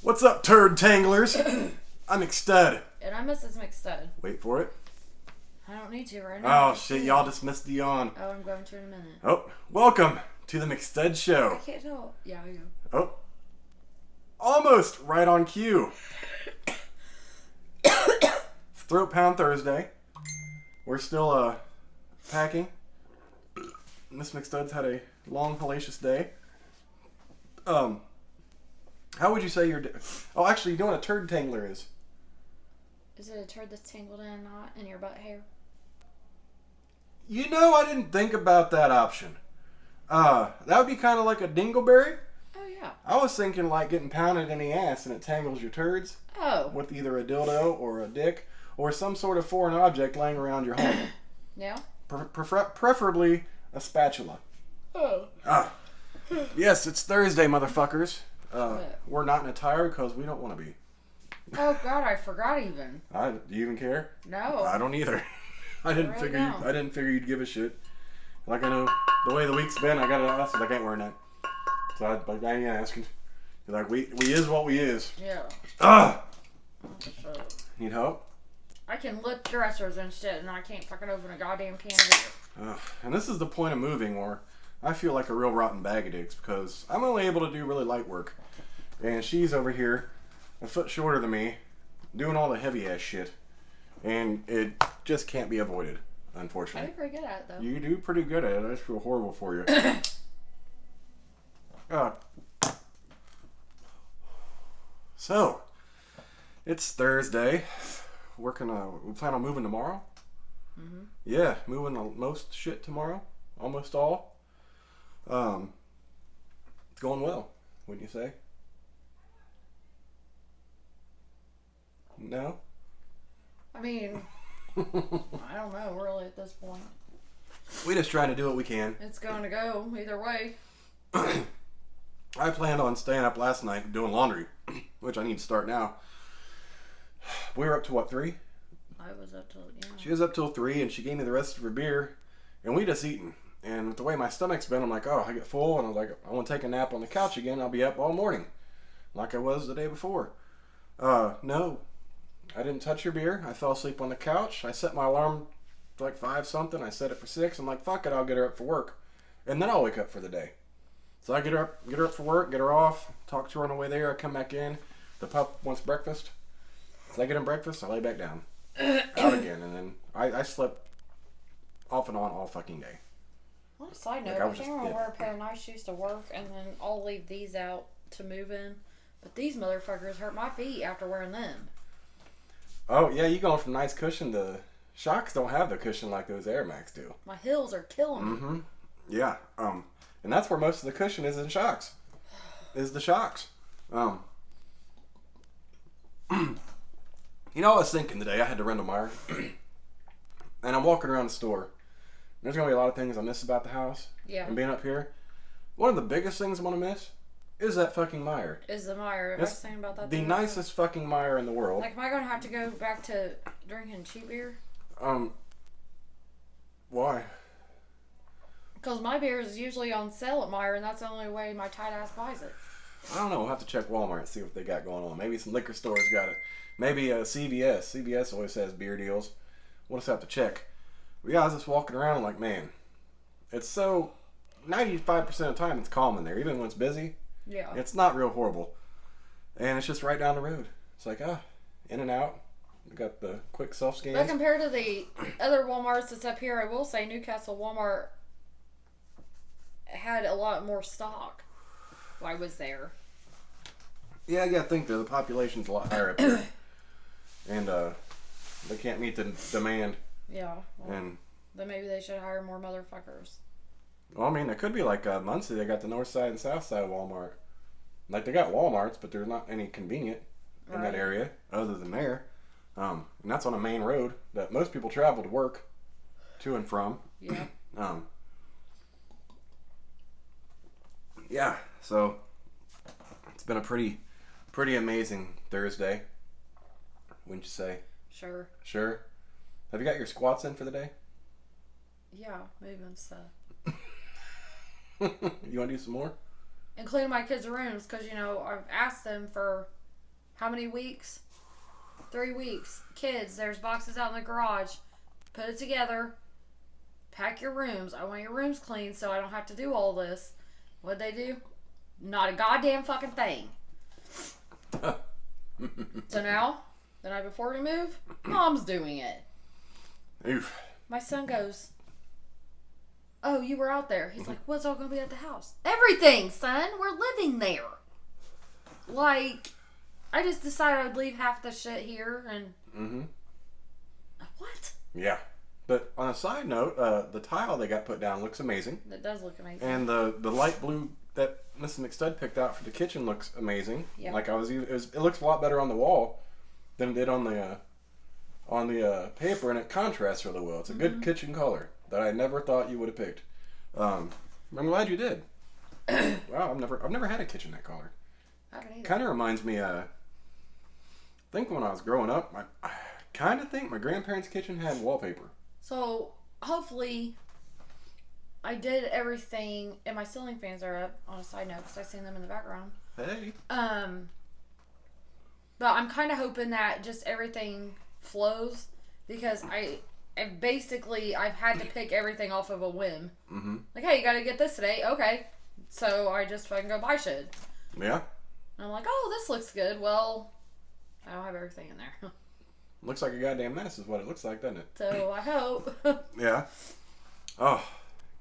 What's up, turd tanglers? I'm McStud. And I'm Mrs. McStud. Wait for it. I don't need to right now. Oh shit, y'all just missed the yawn. Oh, I'm going to in a minute. Oh, welcome to the McStud Show. I can't tell. Yeah, I know. Oh, almost right on cue. Throat Pound Thursday. We're still packing. Miss McStud's had a long, hellacious day. How would you say your day? Oh, actually, you know what a turd tangler is? Is it a turd that's tangled in a knot in your butt hair? You know, I didn't think about that option. That would be kind of like a dingleberry. Oh, yeah. I was thinking like getting pounded in the ass and it tangles your turds. Oh. With either a dildo or a dick or some sort of foreign object laying around your home. Yeah? Preferably a spatula. Oh. Yes, it's Thursday, motherfuckers. We're not in attire because we don't want to be. Oh, God, I forgot even. Do you even care? No. I don't either. I didn't figure you'd give a shit. Like, I know the way the week's been, I got to, I ain't wearing that. So I ain't asking. You're like, we is what we is. Yeah. Need help? I can lift dressers and shit, and I can't fucking open a goddamn can of beer. And this is the point of moving where I feel like a real rotten bag of dicks because I'm only able to do really light work. And she's over here, a foot shorter than me, doing all the heavy ass shit. And it just can't be avoided, unfortunately. I do pretty good at it, though. You do pretty good at it. I just feel horrible for you. So, it's Thursday. We plan on moving tomorrow. Mm-hmm. Yeah, moving most shit tomorrow. Almost all. It's going well, wouldn't you say? No? I mean, I don't know really at this point. We just trying to do what we can. It's going to go either way. I planned on staying up last night doing laundry, which I need to start now. We were up to what, 3? I was up till, yeah. She was up till 3 and she gave me the rest of her beer and we just eaten. And with the way my stomach's been, I'm like, oh, I get full and I was like, I want to take a nap on the couch again. I'll be up all morning like I was the day before. No, I didn't touch her beer. I fell asleep on the couch. I set my alarm for like 5 something. I set it for 6. I'm like, fuck it, I'll get her up for work. And then I'll wake up for the day. So I get her up for work, get her off, talk to her on the way there. I come back in. The pup wants breakfast. So I get him breakfast. I lay back down. Out again. And then I slept off and on all fucking day. On a side note, I think I'm going to wear a pair of nice shoes to work and then I'll leave these out to move in. But these motherfuckers hurt my feet after wearing them. Oh, yeah, you going from nice cushion to... Shocks don't have the cushion like those Air Max do. My heels are killing me. Mm-hmm. Yeah. And that's where most of the cushion is in Shocks. Is the Shocks. You know, I was thinking today, I had to run to Meyer. And I'm walking around the store. There's going to be a lot of things I miss about the house. Yeah. And being up here. One of the biggest things I'm going to miss is that fucking Meyer. Is the Meyer. I was thinking about that. The nicest fucking Meyer in the world. Like, am I going to have to go back to drinking cheap beer? Why? Because my beer is usually on sale at Meyer, and that's the only way my tight ass buys it. I don't know. We'll have to check Walmart and see what they got going on. Maybe some liquor stores got it. Maybe CVS. CVS always has beer deals. We'll just have to check. But yeah, I was just walking around. I'm like, man, it's so 95% of the time it's calm in there, even when it's busy. Yeah. It's not real horrible, and it's just right down the road. It's like in and out. We got the quick self scans. But compared to the other Walmarts that's up here, I will say Newcastle Walmart had a lot more stock while I was there. Yeah, I gotta think though, the population's a lot higher up here. And they can't meet the demand. Yeah. Well, and then maybe they should hire more motherfuckers. Well, I mean, it could be like Muncie. They got the north side and south side of Walmart. Like, they got Walmarts, but there's not any convenient in that area other than there. And that's on a main road that most people travel to work to and from. Yeah. Yeah, so it's been a pretty amazing Thursday, wouldn't you say? Sure. Sure. Have you got your squats in for the day? Yeah, moving stuff. You want to do some more? Including my kids' rooms, because, you know, I've asked them for How many weeks? 3 weeks. Kids, there's boxes out in the garage. Put it together. Pack your rooms. I want your rooms clean so I don't have to do all this. What'd they do? Not a goddamn fucking thing. So now, the night before we move, Mom's doing it. Oof. My son goes, oh, you were out there. He's like, what's all going to be at the house? Everything, son. We're living there. Like, I just decided I would leave half the shit here and... Mm-hmm. What? Yeah. But on a side note, the tile they got put down looks amazing. It does look amazing. And the light blue that Mrs. McStud picked out for the kitchen looks amazing. Yeah. Like it looks a lot better on the wall than it did on the paper, and it contrasts really well. It's a good kitchen color that I never thought you would have picked. I'm glad you did. Wow, I've never had a kitchen that color. I haven't either. Kind of reminds me. I think when I was growing up, I kind of think my grandparents' kitchen had wallpaper. So, hopefully, I did everything, and my ceiling fans are up, on a side note, because I seen them in the background. Hey. But I'm kind of hoping that just everything flows, because I've had to pick everything off of a whim. Mm-hmm. Like, hey, you gotta get this today. Okay. So, I just fucking go buy shit. Yeah. And I'm like, oh, this looks good. Well, I don't have everything in there. Looks like a goddamn mess is what it looks like, doesn't it? So, I hope. Yeah. Oh,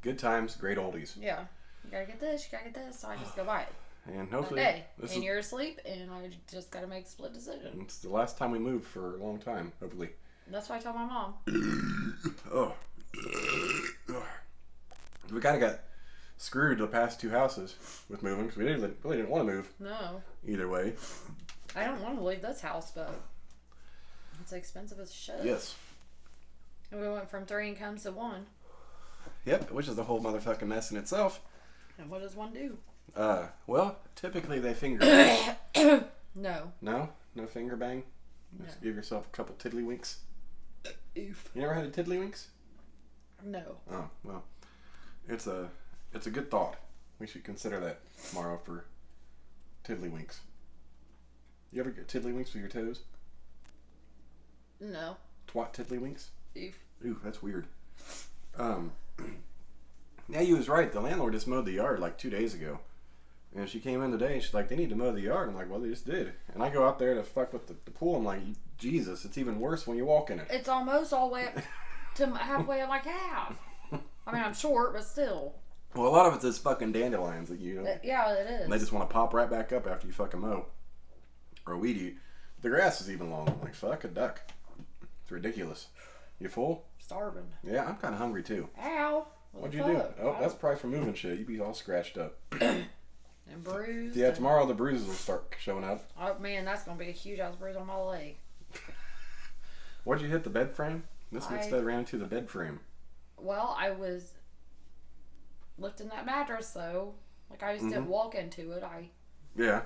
good times, great oldies. Yeah. You gotta get this, you gotta get this. So, I just go buy it. And hopefully... Okay. And you're asleep, and I just gotta make a split decision. It's the last time we moved for a long time, hopefully. That's why I told my mom. Oh. We kind of got screwed the past 2 houses with moving, because we really didn't want to move. No. Either way. I don't want to leave this house, but it's expensive as shit. Yes. And we went from 3 incomes to 1. Yep, which is a whole motherfucking mess in itself. And what does 1 do? Well, typically they finger bang. No. No? No finger bang? No. Just give yourself a couple tiddlywinks. Oof. You never had a tiddlywinks? No. Oh, well. It's a good thought. We should consider that tomorrow for tiddlywinks. You ever get tiddlywinks with your toes? No. Twat tiddlywinks? Oof. Ooh, that's weird. Yeah, you was right. The landlord just mowed the yard like 2 days ago. And she came in today and she's like, they need to mow the yard. I'm like, well, they just did. And I go out there to fuck with the pool. I'm like, Jesus, it's even worse when you walk in it. It's almost all the way up to halfway on my calf. I mean, I'm short, but still. Well, a lot of it's this fucking dandelions that you know. Yeah, it is. And they just want to pop right back up after you fucking mow. Or weed eat. The grass is even long. I'm like, fuck a duck. It's ridiculous. You full? Starving. Yeah, I'm kind of hungry too. Ow. What'd you do? Oh, that's probably from moving shit. You'd be all scratched up. And bruised. Yeah, tomorrow the bruises will start showing up. Oh, man, that's going to be a huge ass bruise on my leg. Where'd you hit the bed frame? This McStud ran into the bed frame. Well, I was lifting that mattress, though. Like, I just didn't walk into it. Yeah.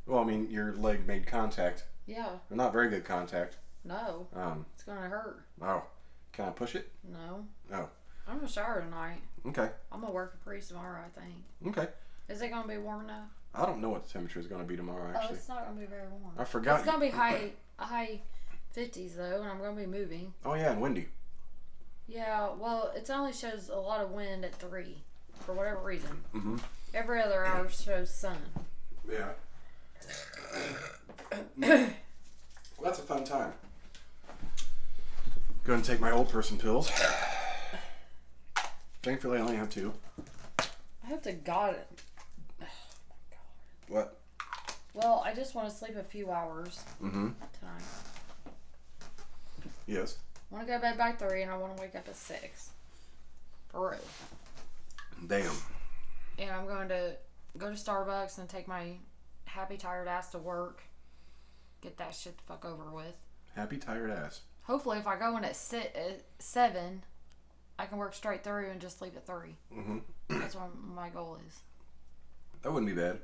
Well, I mean, your leg made contact. Yeah. Not very good contact. No. It's going to hurt. Oh. Can I push it? No. Oh. I'm going to shower tonight. Okay. I'm going to work a priest tomorrow, I think. Okay. Is it going to be warm enough? I don't know what the temperature is going to be tomorrow, actually. Oh, it's not going to be very warm. I forgot. It's going to be high 50s, though, and I'm going to be moving. Oh, yeah, and windy. Yeah, well, it only shows a lot of wind at 3, for whatever reason. Mm-hmm. Every other hour shows sun. Yeah. Well, that's a fun time. Go and take my old person pills. Thankfully, I only have 2. I hope to God it. Oh, my God. What? Well, I just want to sleep a few hours tonight. Yes. I want to go to bed by 3 and I want to wake up at 6. For real. Damn. And I'm going to go to Starbucks and take my happy, tired ass to work. Get that shit the fuck over with. Happy, tired ass. Hopefully, if I go in at 7, I can work straight through and just leave at 3. Mm-hmm. That's what my goal is. That wouldn't be bad.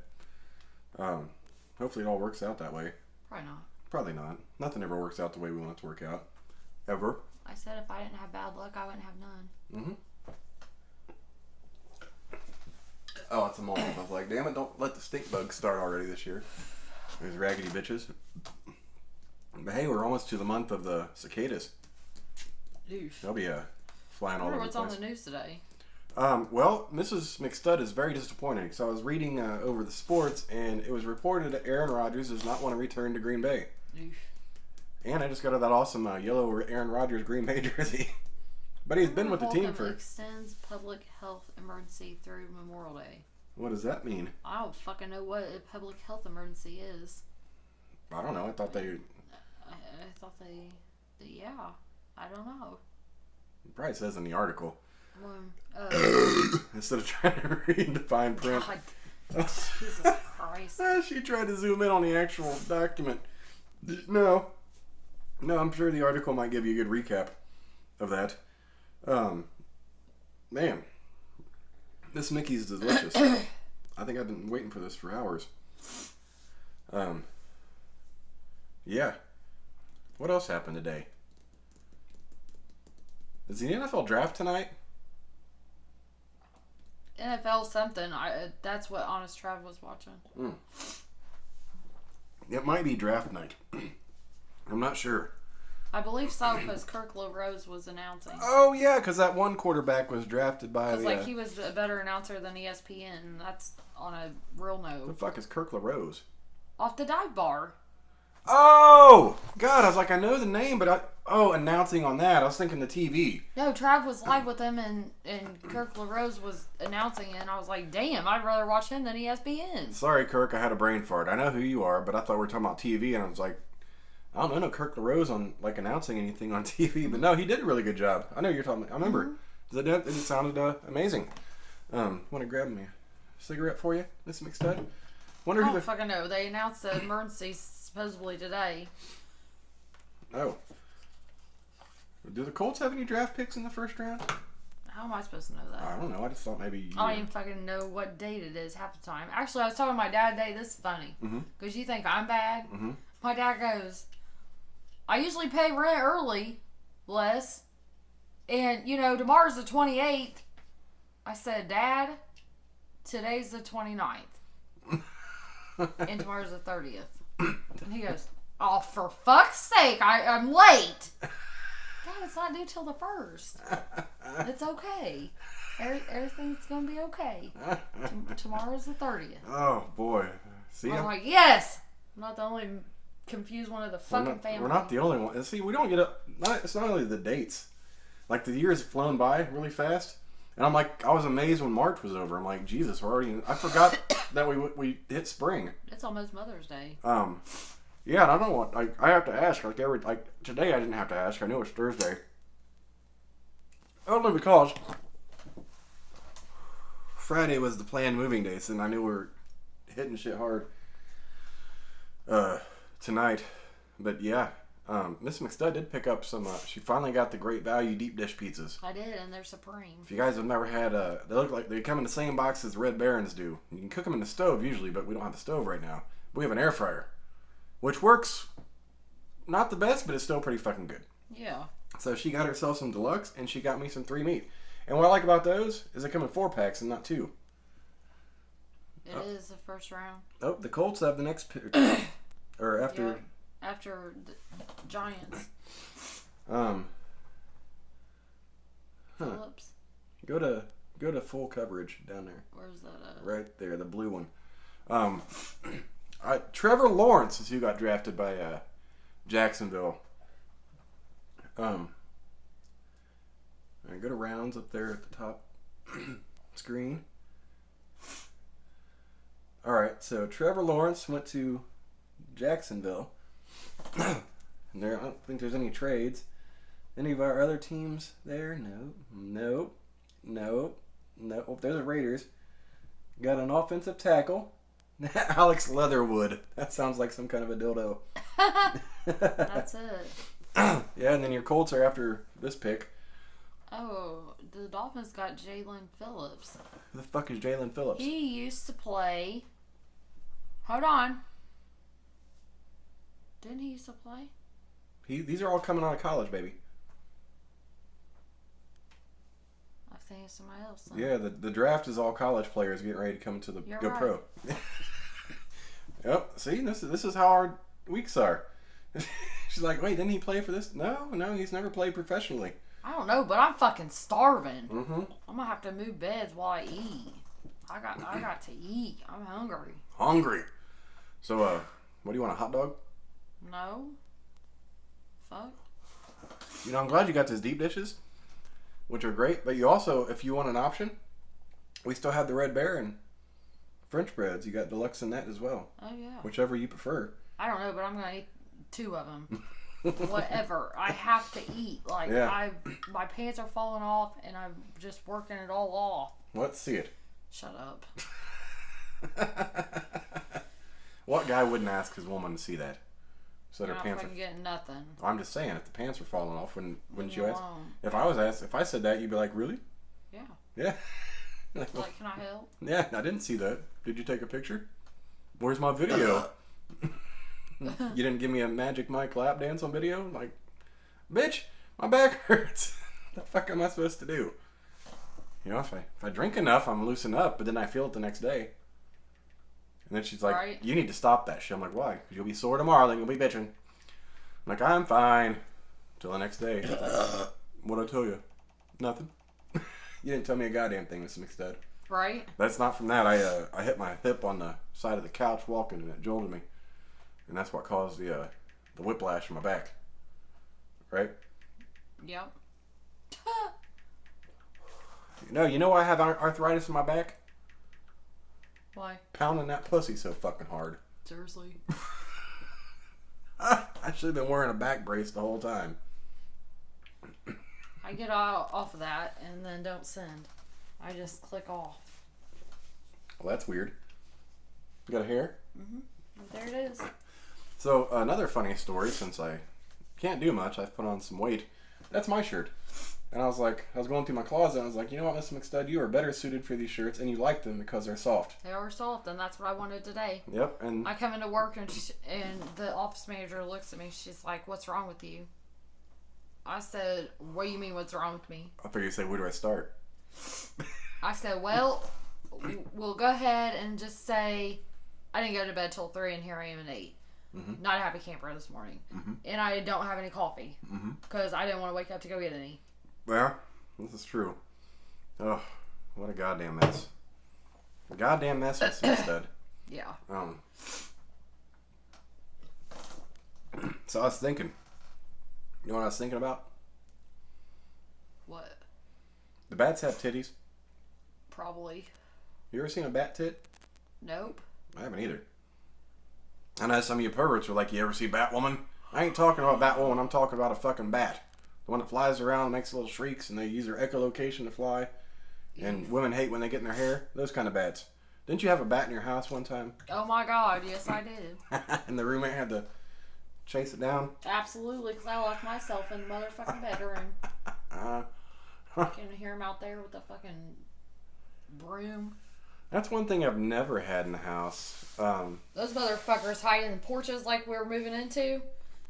Hopefully it all works out that way. Probably not. Probably not. Nothing ever works out the way we want it to work out. Ever. I said if I didn't have bad luck, I wouldn't have none. Mm-hmm. Oh, it's a moment. I was like, damn it, don't let the stink bug start already this year. These raggedy bitches. But hey, we're almost to the month of the cicadas. Oof. They'll be flying all over the place. What's on the news today? Well, Mrs. McStud is very disappointed. So I was reading over the sports, and it was reported that Aaron Rodgers does not want to return to Green Bay. Oof. And I just got that awesome yellow Aaron Rodgers Green Bay jersey. But he's been with the team for... extends public health emergency through Memorial Day. What does that mean? I don't fucking know what a public health emergency is. I don't know. I thought they... I thought they... Yeah. I don't know. It probably says in the article. Well, Instead of trying to read the fine print. God. Jesus Christ. She tried to zoom in on the actual document. No, I'm sure the article might give you a good recap of that. Man, this Mickey's delicious. I think I've been waiting for this for hours. Yeah. What else happened today? Is the NFL draft tonight? NFL something. That's what Honest Trav was watching. It might be draft night. I'm not sure. I believe so, because Kirk LaRose was announcing. Oh, yeah, because that one quarterback was drafted by the... Like, he was a better announcer than ESPN. That's on a real note. The fuck is Kirk LaRose? Off the dive bar. Oh! God, I was like, I know the name, but announcing on that. I was thinking the TV. No, Trav was live with him, and Kirk LaRose was announcing it, and I was like, damn, I'd rather watch him than ESPN. Sorry, Kirk, I had a brain fart. I know who you are, but I thought we were talking about TV, and I was like, I don't know Kirk LaRose on, like, announcing anything on TV, but no, he did a really good job. I know you're talking about. I remember. It sounded amazing. Want to grab me a cigarette for you, Miss McStud? I don't fucking know. They announced the emergency supposedly today. Oh. Do the Colts have any draft picks in the first round? How am I supposed to know that? I don't know. I just thought maybe... I don't even fucking know what date it is half the time. Actually, I was talking to my dad today. This is funny. Because you think I'm bad. My dad goes, I usually pay rent early, Les. And, tomorrow's the 28th. I said, Dad, today's the 29th. And tomorrow's the 30th. And he goes, oh, for fuck's sake, I'm late. Dad, it's not due till the 1st. It's okay. Everything's going to be okay. Tomorrow's the 30th. Oh, boy. See, I'm like, yes! I'm not the only confused one of the fucking family. We're not the only one. See, we don't get up. It's not only the dates. Like, the years have flown by really fast. And I'm like, I was amazed when March was over. I'm like, Jesus, we're already... I forgot that we hit spring. It's almost Mother's Day. Yeah, and I don't want... I have to ask. Today I didn't have to ask. I knew it was Thursday. Only because Friday was the planned moving day, so I knew we were hitting shit hard tonight. But yeah, Miss McStud did pick up some... she finally got the Great Value deep dish pizzas. I did, and they're supreme. If you guys have never had... they look like they come in the same box as Red Barons do. You can cook them in the stove usually, but we don't have the stove right now. But we have an air fryer, which works not the best, but it's still pretty fucking good. Yeah. So she got herself some deluxe, and she got me some 3 meat. And what I like about those is they come in 4-packs and not 2. It is the first round. Oh, the Colts have the next pick. Or after... Yeah, after the Giants. Phillips. Go to full coverage down there. Where's that at? Right there, the blue one. Trevor Lawrence is who got drafted by Jacksonville. I go to rounds up there at the top screen. All right, so Trevor Lawrence went to Jacksonville. And I don't think there's any trades. Any of our other teams there? No. Oh, there's the Raiders. Got an offensive tackle. Alex Leatherwood. That sounds like some kind of a dildo. That's it. Yeah, and then your Colts are after this pick. Oh, the Dolphins got Jalen Phillips. Who the fuck is Jalen Phillips? He used to play... Hold on. Didn't he used to play? These are all coming out of college, baby. I think it's somebody else. Then. Yeah, the draft is all college players getting ready to come to the You're go right. pro. Yep. See, this is how our weeks are. She's like, wait, didn't he play for this? No, he's never played professionally. I don't know, but I'm fucking starving. Mm-hmm. I'm gonna have to move beds while I eat. I got to eat. I'm hungry. Hungry. So, what do you want, a hot dog? No. Fuck. You know, I'm glad you got those deep dishes, which are great. But you also, if you want an option, we still have the Red Bear and French breads. You got deluxe in that as well. Oh, yeah. Whichever you prefer. I don't know, but I'm going to eat 2 of them. Whatever. I have to eat. Like, yeah. My pants are falling off, and I'm just working it all off. Let's see it. Shut up. What guy wouldn't ask his woman to see that? So that her pants are getting nothing. I'm just saying, if the pants are falling off, wouldn't you ask? Alone. If I said that, you'd be like, really? Yeah. Yeah. Like, can I help? Yeah, I didn't see that. Did you take a picture? Where's my video? You didn't give me a Magic Mike lap dance on video? Like, bitch, my back hurts. What the fuck am I supposed to do? You know, if I drink enough, I'm loosen up, but then I feel it the next day. And then she's like, right. You need to stop that shit. I'm like, why? Because you'll be sore tomorrow, then you'll be bitching. I'm like, I'm fine. Till the next day. What'd I tell you? Nothing. You didn't tell me a goddamn thing, Mr. McStud. Right. That's not from that. I hit my hip on the side of the couch walking, and it jolted me. And that's what caused the whiplash in my back. Right? Yep. You know why I have arthritis in my back? Why? Pounding that pussy so fucking hard. Seriously? I should have been wearing a back brace the whole time. I get off of that and then don't send. I just click off. Well, that's weird. You got a hair? Mm-hmm. There it is. So, another funny story, since I can't do much, I've put on some weight. That's my shirt. And I was going through my closet, and I was like, you know what, Mr. McStud, you are better suited for these shirts, and you like them because they're soft. They are soft, and that's what I wanted today. Yep, and... I come into work, and the office manager looks at me, she's like, what's wrong with you? I said, what do you mean, what's wrong with me? I figured you'd say, where do I start? I said, well, we'll go ahead and just say, I didn't go to bed till 3, and here I am at 8. Mm-hmm. Not a happy camper this morning. Mm-hmm. And I don't have any coffee. Because I didn't want to wake up to go get any. Well, this is true. Oh, what a goddamn mess. A goddamn mess, Mr. McStud. Yeah. So I was thinking. You know what I was thinking about? What? Do bats have titties? Probably. You ever seen a bat tit? Nope. I haven't either. I know some of you perverts are like, you ever see Batwoman? I ain't talking about Batwoman, I'm talking about a fucking bat. The one that flies around, makes little shrieks, and they use their echolocation to fly. And women hate when they get in their hair. Those kind of bats. Didn't you have a bat in your house one time? Oh my god, yes I did. And the roommate had to chase it down? Absolutely, because I locked myself in the motherfucking bedroom. Can you hear him out there with the fucking broom? That's one thing I've never had in the house. Those motherfuckers hide in the porches like we're moving into.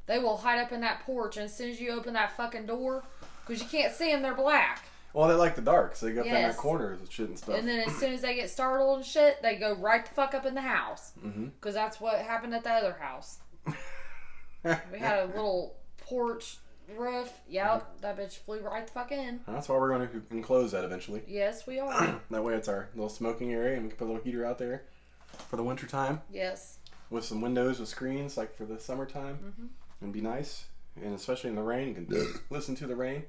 They will hide up in that porch, and as soon as you open that fucking door, because you can't see them, they're black. Well, they like the dark, so they go up in their corners and shit and stuff. And then as soon as they get startled and shit, they go right the fuck up in the house. Because that's what happened at the other house. We had a little porch roof. Yep, that bitch flew right the fuck in. That's why we're going to enclose that eventually. Yes, we are. That way it's our little smoking area, and we can put a little heater out there for the winter time. Yes. With some windows with screens, like for the summertime. And be nice. And especially in the rain, you can listen to the rain.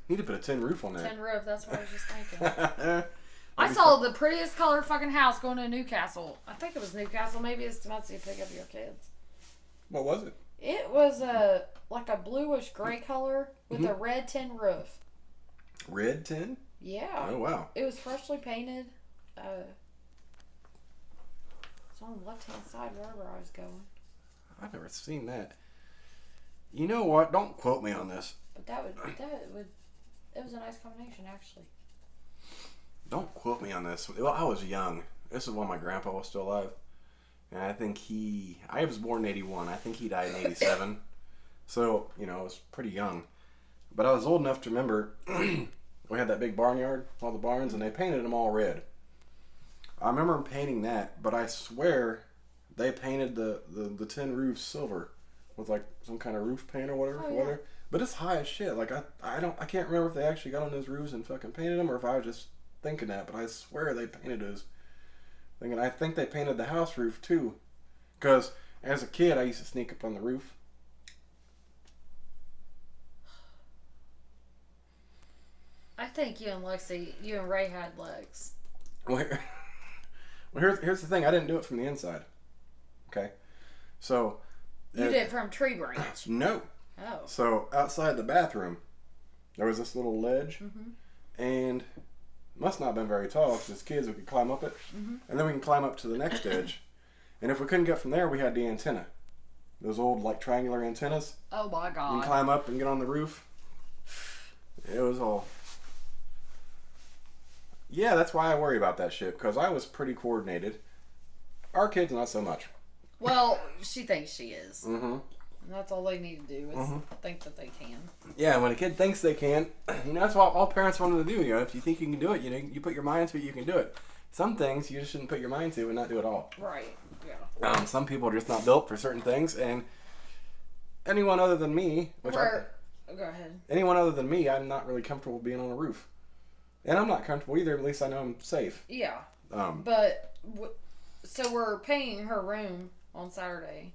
Need to put a tin roof on that. Tin roof, that's what I was just thinking. I saw the prettiest color fucking house going to Newcastle. I think it was Newcastle. Maybe it's Temecula to pick up your kids. What was it? It was like a bluish gray color with a red tin roof. Red tin? Yeah. Oh, wow. It was freshly painted. It's on the left-hand side wherever I was going. I've never seen that. You know what? Don't quote me on this. But it was a nice combination, actually. Don't quote me on this. Well, I was young. This is when my grandpa was still alive. And I think I was born in 81. I think he died in 87. So, I was pretty young. But I was old enough to remember we had that big barnyard, all the barns, and they painted them all red. I remember painting that, but I swear they painted the tin roofs silver with like some kind of roof paint or whatever. Oh, yeah. But it's high as shit. Like I can't remember if they actually got on those roofs and fucking painted them or if I was just thinking that. But I swear they painted those. I think they painted the house roof too, because as a kid I used to sneak up on the roof. I think you and Ray had legs. Well, here's the thing. I didn't do it from the inside. Okay, so You did it from tree branch. No. Oh. So outside the bathroom, there was this little ledge, Mm-hmm. and must not have been very tall because as kids we could climb up it, and then we can climb up to the next edge. And if we couldn't get from there, we had the antenna. Those old like triangular antennas. Oh my God. You can climb up and get on the roof. It was all. Yeah, that's why I worry about that shit, because I was pretty coordinated. Our kids, not so much. Well, she thinks she is. Mm-hmm. And that's all they need to do is think that they can. Yeah, when a kid thinks they can, that's what all parents want them to do. If you think you can do it, you put your mind to it, you can do it. Some things you just shouldn't put your mind to and not do at all. Right, yeah. Some people are just not built for certain things, and anyone other than me, Go ahead. anyone other than me, I'm not really comfortable being on a roof. And I'm not comfortable either, at least I know I'm safe. Yeah. But so we're painting her room on Saturday.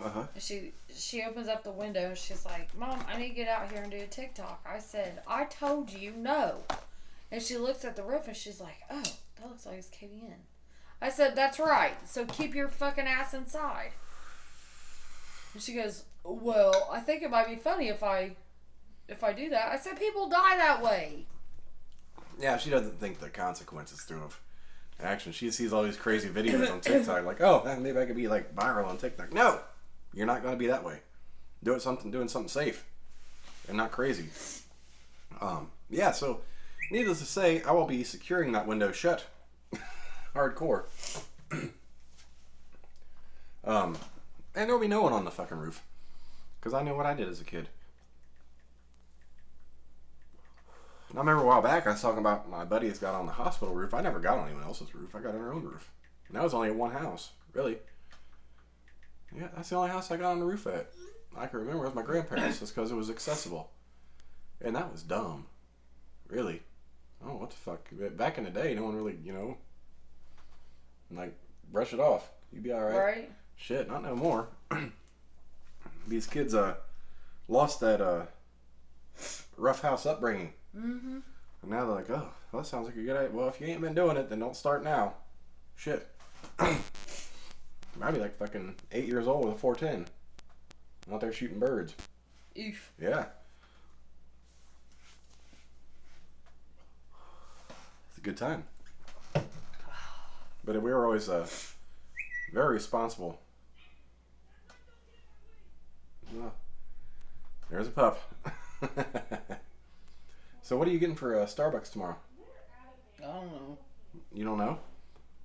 Uh-huh. She opens up the window and she's like, Mom, I need to get out here and do a TikTok. I said, I told you no. And she looks at the roof and she's like, oh, that looks like it's caving in. I said, that's right. So keep your fucking ass inside. And she goes, well, I think it might be funny if I do that. I said, people die that way. Yeah, she doesn't think the consequences through of action. She sees all these crazy videos on TikTok, like, oh, maybe I could be like viral on TikTok. No, you're not going to be that way. Doing something safe, and not crazy. Yeah. So, needless to say, I will be securing that window shut, hardcore. And there will be no one on the fucking roof, because I know what I did as a kid. And I remember a while back I was talking about my buddies got on the hospital roof. I never got on anyone else's roof. I got on our own roof. And that was only at one house, really. Yeah, that's the only house I got on the roof at. I can remember with my grandparents just because it was accessible. And that was dumb. Really. Oh, what the fuck. Back in the day, no one really, like, brush it off. You'd be alright. Right. Shit, not no more. These kids lost that rough house upbringing. Mm-hmm. And now they're like, oh, well, that sounds like a good idea. Well, if you ain't been doing it, then don't start now. Shit. I'd be like fucking 8 years old with a 410. Out there shooting birds. Oof. Yeah. It's a good time. But we were always very responsible. Oh, there's a pup. So what are you getting for Starbucks tomorrow? I don't know. You don't know?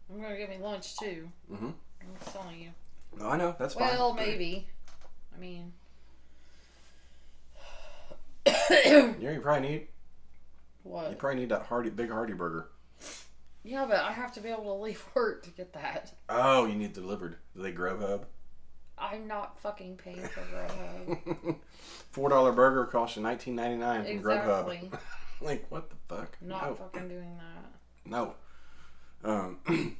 I'm going to get me lunch, too. Mm-hmm. I'm telling you. No, I know. That's fine. Well, maybe. I mean... You probably need... What? You probably need that big hearty burger. Yeah, but I have to be able to leave work to get that. Oh, you need delivered. Do they Grubhub? I'm not fucking paying for Grubhub. $4 burger costs you $19.99 from Exactly. Grubhub. Like, what the fuck? Not fucking doing that. No. Trying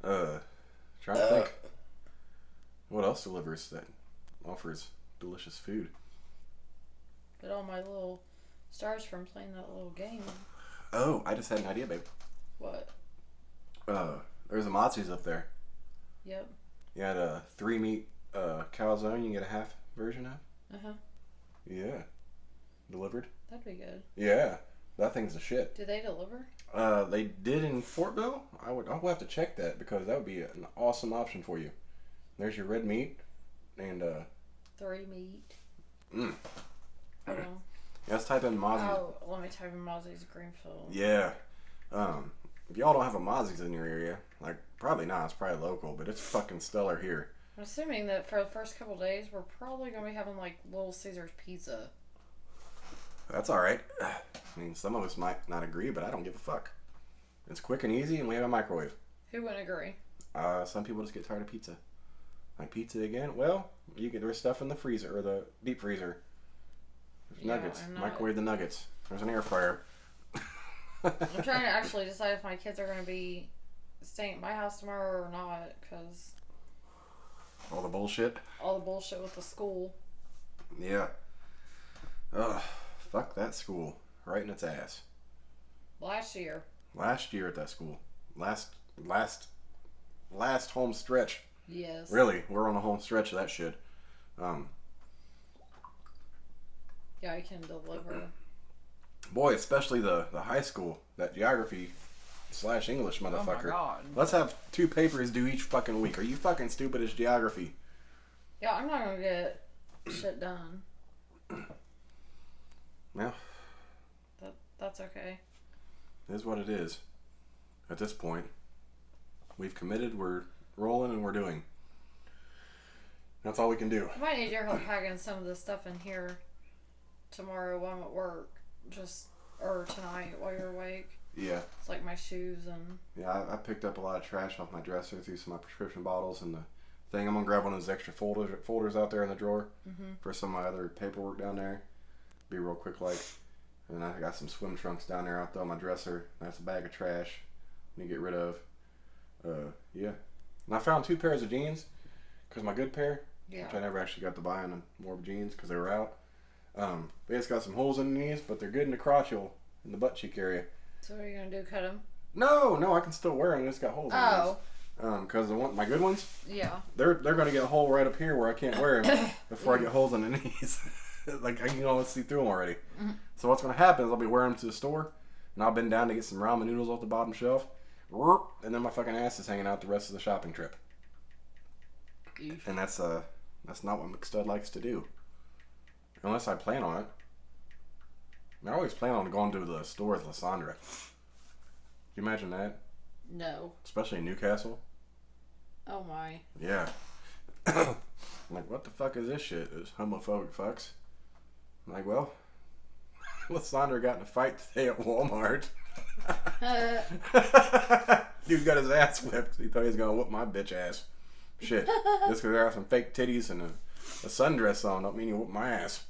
to think. What else delivers that offers delicious food? Get all my little stars from playing that little game. Oh, I just had an idea, babe. What? There's a Mozzi's up there. Yep. You had a 3-meat calzone you can get a half version of? Uh-huh. Yeah. Delivered? That'd be good. Yeah. That thing's a shit. Do they deliver? They did in Fortville. I'll have to check that because that would be an awesome option for you. There's your red meat and 3 meat. Mm. Hold on. Yeah, let's type in Mozzi's. Oh, let me type in Mozzi's Greenfield. Yeah. If y'all don't have a Mozzi's in your area, like probably not, it's probably local, but it's fucking stellar here. I'm assuming that for the first couple days, we're probably going to be having like Little Caesar's pizza. That's alright. I mean, some of us might not agree, but I don't give a fuck. It's quick and easy, and we have a microwave. Who wouldn't agree? Some people just get tired of pizza. Like pizza again? Well, there's stuff in the freezer or the deep freezer. There's nuggets. Microwave the nuggets. There's an air fryer. I'm trying to actually decide if my kids are going to be staying at my house tomorrow or not, because all the bullshit. All the bullshit with the school. Yeah. Ugh. Fuck that school. Right in its ass. Last year at that school. Last home stretch. Yes. Really, we're on the home stretch of that shit. Yeah, I can deliver. Boy, especially the high school, that geography/English motherfucker. Oh my God. Let's have 2 papers due each fucking week. Are you fucking stupid as geography? Yeah, I'm not gonna get shit done. Yeah. That's okay. It is what it is. At this point, we've committed, we're rolling, and we're doing. That's all we can do. I might need your help packing some of this stuff in here tomorrow while I'm at work. Or tonight while you're awake. Yeah. It's like my shoes and... Yeah, I picked up a lot of trash off my dresser, through some of my prescription bottles and the thing. I'm going to grab one of those extra folders out there in the drawer for some of my other paperwork down there. Be real quick like. And then I got some swim trunks down there out there on my dresser. That's a bag of trash I need to get rid of. Yeah. And I found 2 pairs of jeans, because my good pair, which I never actually got to buy any more jeans because they were out. They just got some holes in the knees, but they're good in the crotchal, in the butt cheek area. So what are you going to do, cut them? No, I can still wear them. They just got holes in the knees. Because my good ones, they're going to get a hole right up here where I can't wear them before I get holes in the knees. Like, I can almost see through them already. Mm-hmm. So what's going to happen is I'll be wearing them to the store, and I'll bend down to get some ramen noodles off the bottom shelf, and then my fucking ass is hanging out the rest of the shopping trip. Eesh. And that's not what McStud likes to do. Unless I plan on it. I always plan on going to the store with Lysandra. Can you imagine that? No. Especially in Newcastle. Oh my. Yeah. I'm like, what the fuck is this shit? Those homophobic fucks. I'm like, well, Lysandra got in a fight today at Walmart. Dude got his ass whipped. He thought he was going to whoop my bitch ass. Shit. Just because there are some fake titties and a sundress on don't mean you whoop my ass.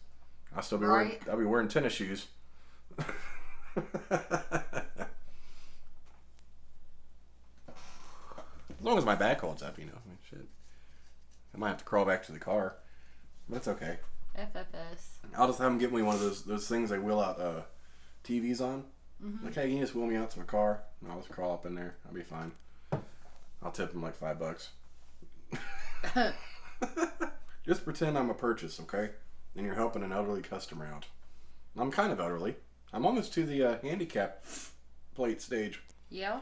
I'll be wearing tennis shoes. As long as my back holds up, you know. I mean, shit. I might have to crawl back to the car, but it's okay. FFS. I'll just have them get me one of those things they wheel out TVs on. Mm-hmm. Like, hey, can you just wheel me out to my car? And I'll just crawl up in there. I'll be fine. I'll tip them like $5. Just pretend I'm a purchase, okay? And you're helping an elderly customer out. I'm kind of elderly. I'm almost to the handicap plate stage. Yeah.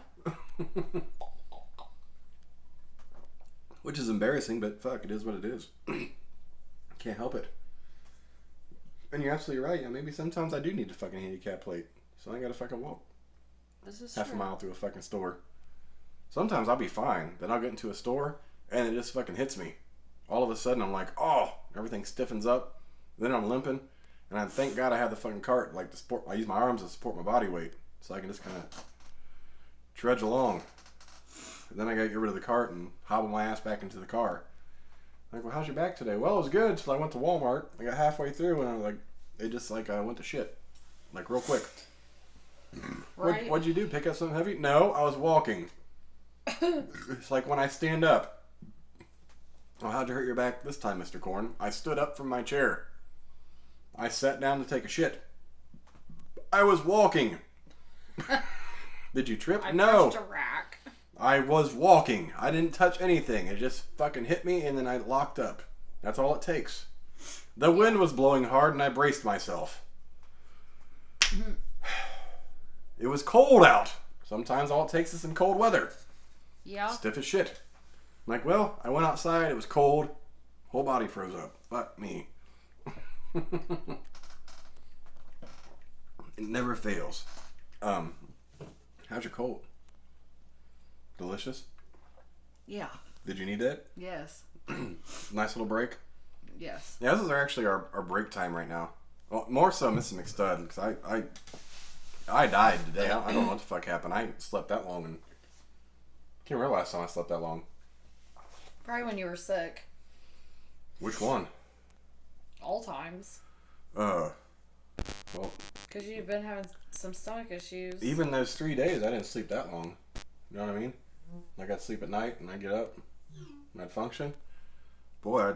Which is embarrassing, but fuck, it is what it is. Can't help it. And you're absolutely right. Yeah, maybe sometimes I do need a fucking handicap plate, so I ain't gotta fucking walk half a mile through a fucking store. Sometimes I'll be fine. Then I'll get into a store, and it just fucking hits me. All of a sudden, I'm like, oh, everything stiffens up. Then I'm limping, and I thank God I have the fucking cart, like to support. I use my arms to support my body weight, so I can just kind of trudge along. And then I gotta get rid of the cart and hobble my ass back into the car. Like, well, how's your back today? Well, it was good until I went to Walmart. I got halfway through, and I was like, it just like went to shit, like real quick. Right. What'd you do? Pick up something heavy? No, I was walking. It's like when I stand up. Well, how'd you hurt your back this time, Mr. Corn? I stood up from my chair. I sat down to take a shit. I was walking. Did you trip? No. Pushed a rack. I was walking. I didn't touch anything. It just fucking hit me and then I locked up. That's all it takes. The wind was blowing hard and I braced myself. It was cold out. Sometimes all it takes is some cold weather. Yeah. Stiff as shit. I'm like, well, I went outside. It was cold. Whole body froze up. Fuck me. It never fails. How's your cold? Delicious? Yeah. Did you need that? Yes. Nice little break? Yes. Yeah, this is actually our break time right now. Well, more so Mrs. McStud, because I died today. I don't know what the fuck happened. I slept that long, and can't remember last time I slept that long. Probably when you were sick. Which one? All times. Well, Because you've been having some stomach issues. even those 3 days, I didn't sleep that long. You know what I mean? Like, I'd sleep at night, and I'd get up, and I'd function. Boy, I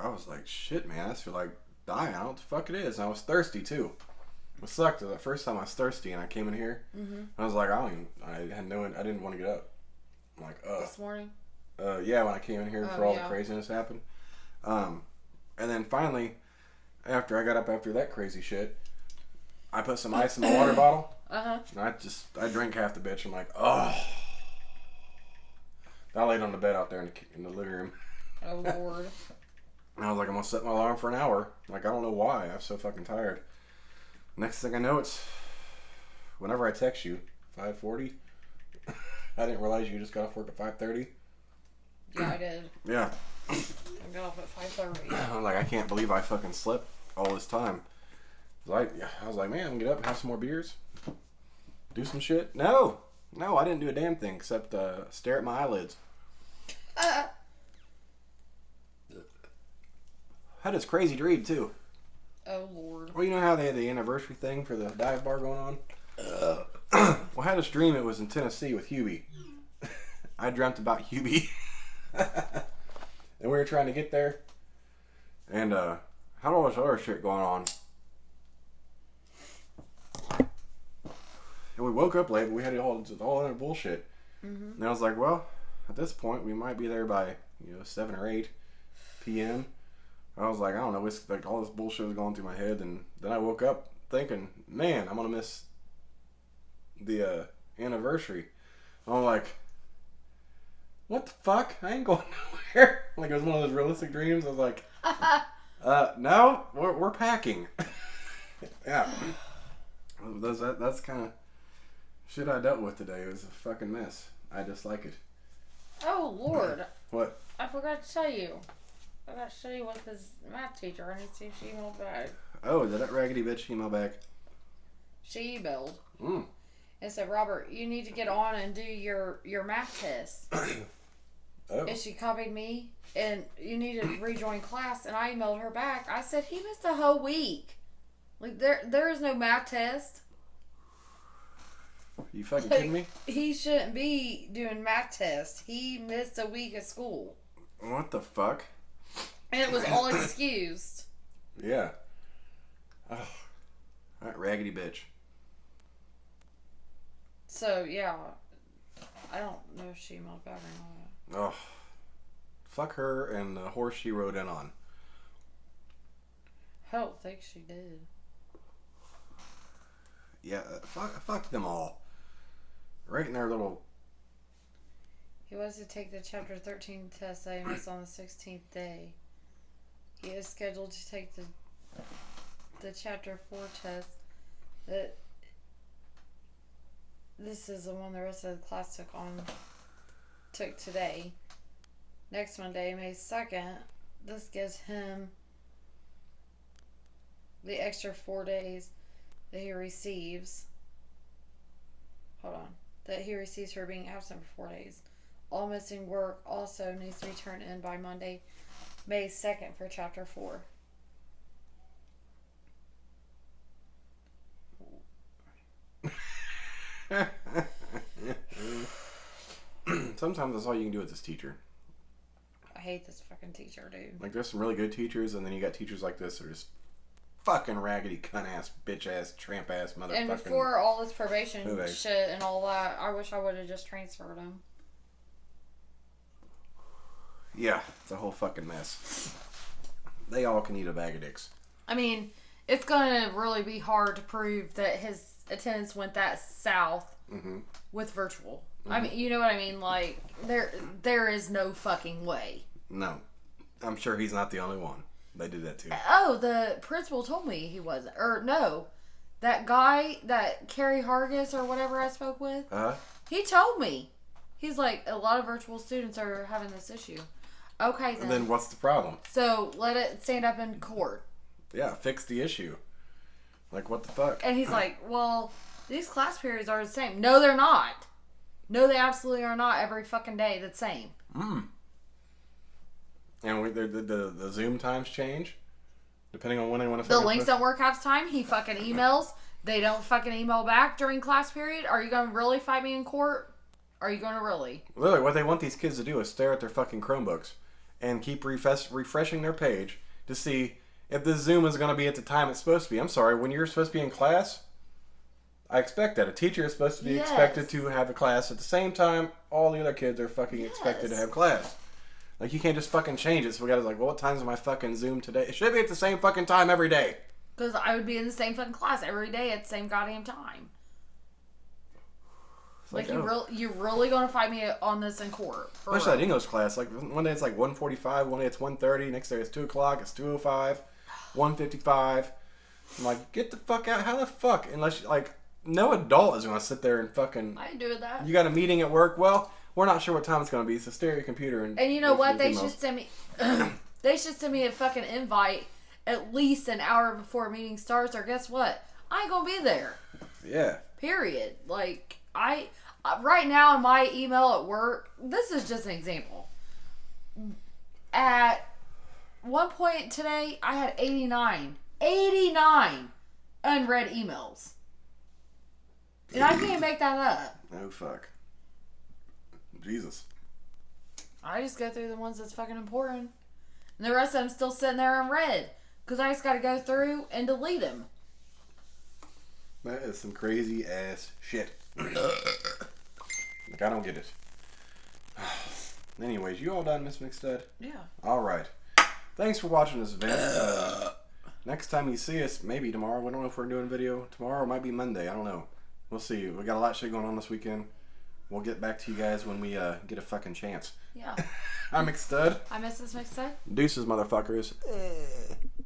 was like, shit, man, I just feel like dying. I don't know what the fuck it is. And I was thirsty, too. It sucked. The first time I was thirsty, and I came in here, I was like, I didn't want to get up. I'm like, This morning? Yeah, when I came in here before all the craziness happened. And then finally, after I got up after that crazy shit, I put some ice in the water bottle. And I drank half the bitch. I'm like, oh. I laid on the bed out there in the living room. Oh, Lord. And I was like, I'm going to set my alarm for an hour. Like, I don't know why. I'm so fucking tired. Next thing I know, it's whenever I text you, 5:40. I didn't realize you just got off work at 5:30. Yeah, I did. Yeah. I got off at 5:30. I'm like, I can't believe I fucking slept all this time. I was like, man, I'm gonna get up and have some more beers. Do some shit. No, I didn't do a damn thing except stare at my eyelids. Had this crazy dream, too. Oh, Lord. Well, you know how they had the anniversary thing for the dive bar going on? Well, I had this dream. It was in Tennessee with Hubie. I dreamt about Hubie. And we were trying to get there. And had all this other shit going on. And we woke up late, but we had all other bullshit. And I was like, well, at this point, we might be there by 7 or 8 p.m. I was like, I don't know, it's like all this bullshit was going through my head, and then I woke up thinking, man, I'm gonna miss the anniversary. I'm like, what the fuck? I ain't going nowhere. Like, it was one of those realistic dreams. I was like, no, we're packing. Yeah, that's kind of shit I dealt with today. It was a fucking mess. I dislike it. Oh, Lord. What? I forgot to tell you. I got to show you with his math teacher. I need to see if she emailed back. Oh, did that raggedy bitch email back? She emailed. And said, Robert, you need to get on and do your math test. Oh. And she copied me. And you need to rejoin class. And I emailed her back. I said, he missed a whole week. Like, there is no math test. You fucking kidding me? He shouldn't be doing math tests. He missed a week of school. What the fuck? And it was all excused. Yeah. Oh, that raggedy bitch. So, yeah. I don't know if she emailed back or not. Oh. Fuck her and the horse she rode in on. I don't think she did. Yeah, fuck them all. Right in their little... He was to take the Chapter 13 test that he missed on the 16th day. He is scheduled to take the Chapter 4 test. This is the one the rest of the class took today. Next Monday, May 2nd, this gives him the extra 4 days that he receives. Hold on. That he receives for being absent for 4 days. All missing work also needs to be turned in by Monday, May 2nd for Chapter 4. Sometimes that's all you can do with this teacher. I hate this fucking teacher, dude. Like, there's some really good teachers, and then you got teachers like this that are just fucking raggedy, cunt-ass, bitch-ass, tramp-ass, motherfucking... And before all this probation Who-they? shit and all that, I wish I would have just transferred him. Yeah, it's a whole fucking mess. They all can eat a bag of dicks. I mean, it's gonna really be hard to prove that his attendance went that south with virtual. I mean, you know what I mean? Like, there is no fucking way. No. I'm sure he's not the only one. They did that too. Oh, the principal told me he wasn't. Or, no. That guy, that Kerry Hargis or whatever I spoke with, he told me. He's like, a lot of virtual students are having this issue. Okay, then. And then what's the problem? So, let it stand up in court. Yeah, fix the issue. Like, what the fuck? And he's like, well, these class periods are the same. No, they're not. No, they absolutely are not every fucking day the same. And the Zoom times change depending on when they want to. The links don't work half the time. He fucking emails. They don't fucking email back during class period. Are you going to really fight me in court? Are you going to really? Literally, what they want these kids to do is stare at their fucking Chromebooks and keep refreshing their page to see if the Zoom is going to be at the time it's supposed to be. I'm sorry, when you're supposed to be in class, I expect that. A teacher is supposed to be expected to have a class at the same time all the other kids are fucking expected to have class. Like, you can't just fucking change it. So we gotta like, well, what time's my fucking Zoom today? It should be at the same fucking time every day. Because I would be in the same fucking class every day at the same goddamn time. Like, you really gonna fight me on this in court? Especially that English class. Like, one day it's like 1:45, one day it's 1:30, next day it's 2 o'clock, it's 2:05, 1:55. I'm like, get the fuck out. How the fuck? Unless, like, no adult is gonna sit there and fucking... I ain't doing that. You got a meeting at work? Well, we're not sure what time it's gonna be, so stare at your computer and... And you know what? They should send me... they should send me a fucking invite at least an hour before a meeting starts, or guess what? I ain't gonna be there. Yeah. Period. Like, right now in my email at work, this is just an example. At one point today, I had 89 unread emails. And I can't make that up. Oh, fuck. Jesus. I just go through the ones that's fucking important. And the rest of them still sitting there unread. Because I just got to go through and delete them. That is some crazy ass shit. Like, I don't get it. Anyways, you all done, Miss McStud? Yeah. Alright. Thanks for watching this event. Next time you see us, maybe tomorrow. We don't know if we're doing a video tomorrow or it might be Monday. I don't know. We'll see. We got a lot of shit going on this weekend. We'll get back to you guys when we get a fucking chance. Yeah. I'm McStud. I'm Mrs. McStud. Deuces, motherfuckers.